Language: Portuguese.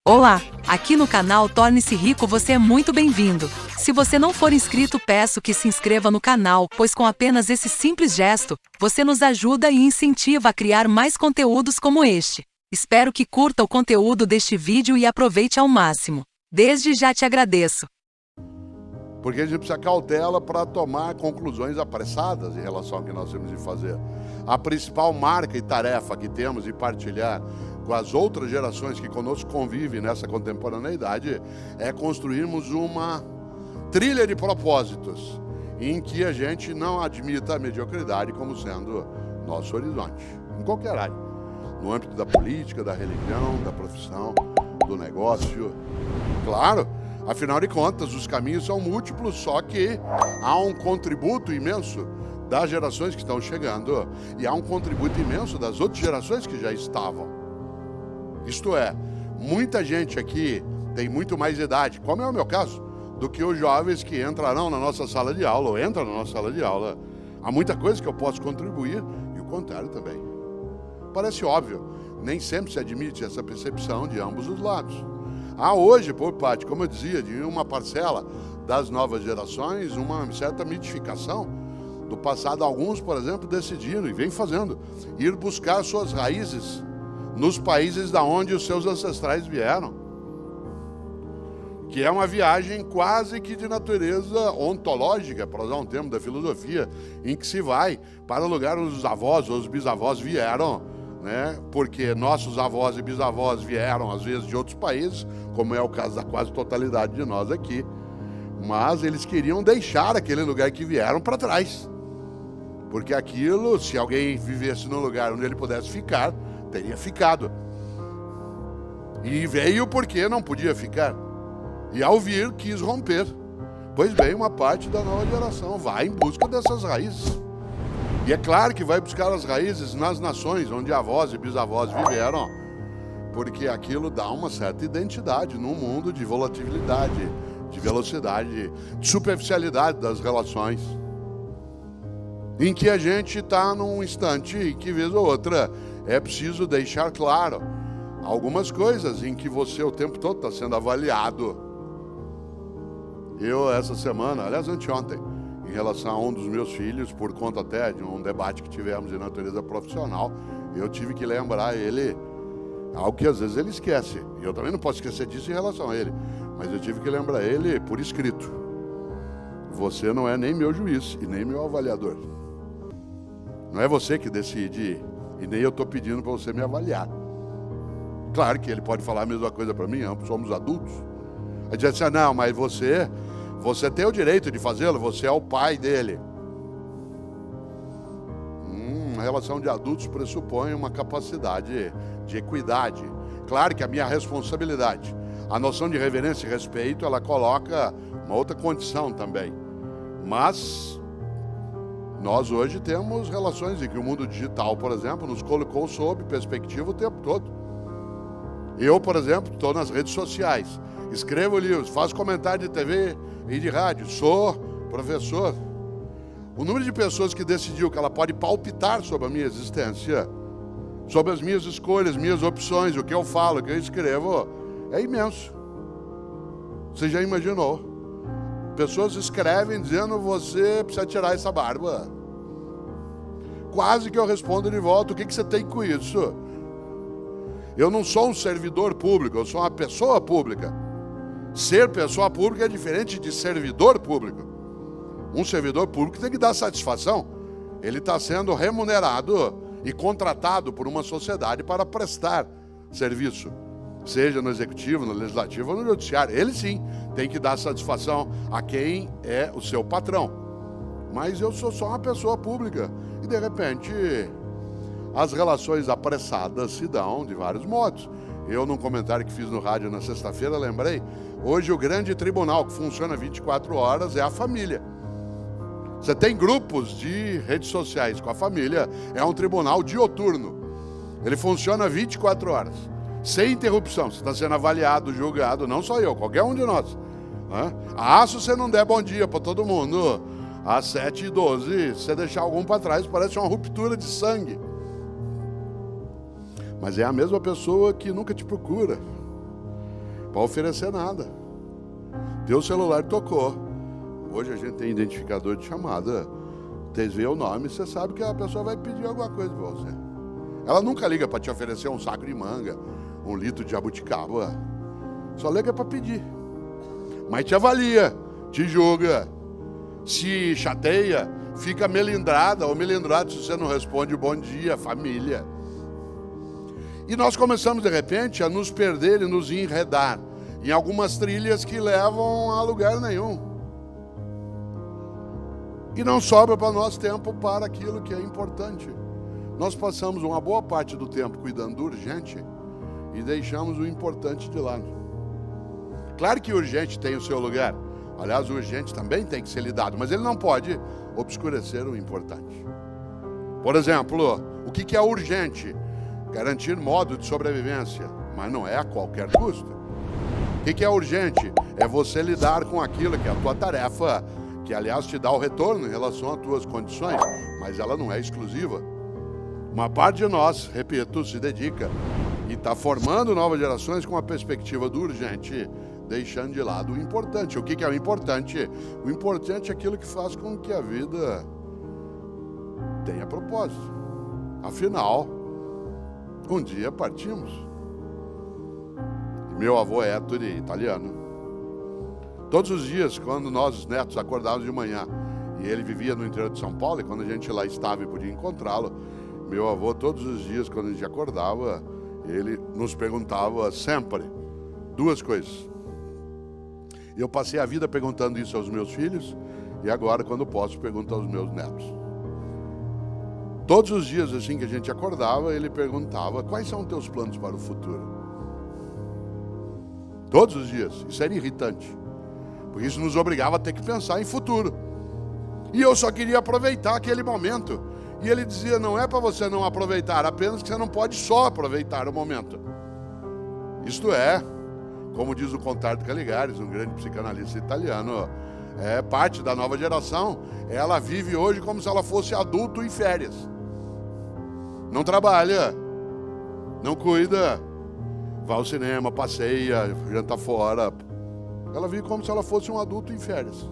Olá! Aqui no canal Torne-se Rico você é muito bem-vindo. Se você não for inscrito, peço que se inscreva no canal, pois com apenas esse simples gesto, você nos ajuda e incentiva a criar mais conteúdos como este. Espero que curta o conteúdo deste vídeo e aproveite ao máximo. Desde já te agradeço. Porque a gente precisa cautela para tomar conclusões apressadas em relação ao que nós temos de fazer. A principal marca e tarefa que temos de partilhar com as outras gerações que conosco convivem nessa contemporaneidade é construirmos uma trilha de propósitos em que a gente não admita a mediocridade como sendo nosso horizonte, em qualquer área, no âmbito da política, da religião, da profissão, do negócio. Claro, afinal de contas, os caminhos são múltiplos, só que há um contributo imenso das gerações que estão chegando e há um contributo imenso das outras gerações que já estavam. Isto é, muita gente aqui tem muito mais idade, como é o meu caso, do que os jovens que entrarão na nossa sala de aula ou entram na nossa sala de aula. Há muita coisa que eu posso contribuir e o contrário também. Parece óbvio, nem sempre se admite essa percepção de ambos os lados. Há hoje, por parte, como eu dizia, de uma parcela das novas gerações, uma certa mitificação do passado. Alguns, por exemplo, decidiram, e vem fazendo, ir buscar suas raízes nos países da onde os seus ancestrais vieram. Que é uma viagem quase que de natureza ontológica, para usar um termo da filosofia, em que se vai para o lugar onde os avós ou os bisavós vieram, né? Porque nossos avós e bisavós vieram, às vezes, de outros países, como é o caso da quase totalidade de nós aqui, mas eles queriam deixar aquele lugar que vieram para trás. Porque aquilo, se alguém vivesse no lugar onde ele pudesse ficar, teria ficado. E veio porque não podia ficar. E ao vir, quis romper. Pois bem, uma parte da nova geração vai em busca dessas raízes. E é claro que vai buscar as raízes nas nações onde avós e bisavós viveram, porque aquilo dá uma certa identidade num mundo de volatilidade, de velocidade, de superficialidade das relações, em que a gente está num instante em que, vez ou outra, é preciso deixar claro algumas coisas em que você o tempo todo está sendo avaliado. Eu, essa semana, aliás, anteontem, em relação a um dos meus filhos, por conta até de um debate que tivemos de natureza profissional, eu tive que lembrar ele algo que às vezes ele esquece. E eu também não posso esquecer disso em relação a ele, mas eu tive que lembrar ele por escrito. Você não é nem meu juiz e nem meu avaliador. Não é você que decide e nem eu estou pedindo para você me avaliar. Claro que ele pode falar a mesma coisa para mim, ambos somos adultos. Aí diz assim, não, mas você tem o direito de fazê-lo, você é o pai dele. A relação de adultos pressupõe uma capacidade de equidade. Claro que a minha responsabilidade, a noção de reverência e respeito, ela coloca uma outra condição também. Mas nós hoje temos relações em que o mundo digital, por exemplo, nos colocou sob perspectiva o tempo todo. Eu, por exemplo, estou nas redes sociais, escrevo livros, faço comentário de TV e de rádio, sou professor. O número de pessoas que decidiu que ela pode palpitar sobre a minha existência, sobre as minhas escolhas, minhas opções, o que eu falo, o que eu escrevo, é imenso. Você já imaginou? Pessoas escrevem dizendo, você precisa tirar essa barba. Quase que eu respondo de volta, o que você tem com isso? Eu não sou um servidor público, eu sou uma pessoa pública. Ser pessoa pública é diferente de servidor público. Um servidor público tem que dar satisfação. Ele está sendo remunerado e contratado por uma sociedade para prestar serviço, seja no executivo, no legislativo ou no judiciário. Ele sim tem que dar satisfação a quem é o seu patrão. Mas eu sou só uma pessoa pública. E de repente, as relações apressadas se dão de vários modos. Eu, num comentário que fiz no rádio na sexta-feira, lembrei, hoje o grande tribunal que funciona 24 horas é a família. Você tem grupos de redes sociais com a família, é um tribunal dioturno. Ele funciona 24 horas. Sem interrupção, você está sendo avaliado, julgado, não só eu, qualquer um de nós. Né? Se você não der bom dia para todo mundo, às 7h12, se você deixar algum para trás, parece uma ruptura de sangue. Mas é a mesma pessoa que nunca te procura. para oferecer nada. Teu celular tocou. Hoje a gente tem identificador de chamada. Você vê o nome, você sabe que a pessoa vai pedir alguma coisa para você. Ela nunca liga para te oferecer um saco de manga, 1 litro de jabuticaba. Só liga para pedir. Mas te avalia, te julga, se chateia, fica melindrada ou melindrado se você não responde bom dia, família. E nós começamos de repente a nos perder e nos enredar em algumas trilhas que levam a lugar nenhum. E não sobra para nós tempo para aquilo que é importante. Nós passamos uma boa parte do tempo cuidando do urgente e deixamos o importante de lado. Claro que o urgente tem o seu lugar. Aliás, o urgente também tem que ser lidado, mas ele não pode obscurecer o importante. Por exemplo, o que é urgente? Garantir modo de sobrevivência, mas não é a qualquer custo. O que é urgente? É você lidar com aquilo que é a tua tarefa, que aliás te dá o retorno em relação às tuas condições, mas ela não é exclusiva. Uma parte de nós, repito, se dedica e está formando novas gerações com a perspectiva do urgente, deixando de lado o importante. O que é o importante? O importante é aquilo que faz com que a vida tenha propósito. Afinal, um dia partimos. Meu avô é Ettore, italiano. Todos os dias, quando nós, os netos, acordávamos de manhã, e ele vivia no interior de São Paulo, e quando a gente lá estava e podia encontrá-lo, meu avô, todos os dias, quando a gente acordava, ele nos perguntava sempre 2 coisas. Eu passei a vida perguntando isso aos meus filhos, e agora, quando posso, pergunto aos meus netos. Todos os dias, assim que a gente acordava, ele perguntava: quais são os teus planos para o futuro? Todos os dias. Isso era irritante, porque isso nos obrigava a ter que pensar em futuro. E eu só queria aproveitar aquele momento. E ele dizia: não é para você não aproveitar, apenas que você não pode só aproveitar o momento. Isto é, como diz o Contardo Caligares, um grande psicanalista italiano, é parte da nova geração. Ela vive hoje como se ela fosse adulto em férias. Não trabalha, não cuida, vai ao cinema, passeia, janta fora. Ela vive como se ela fosse um adulto em férias.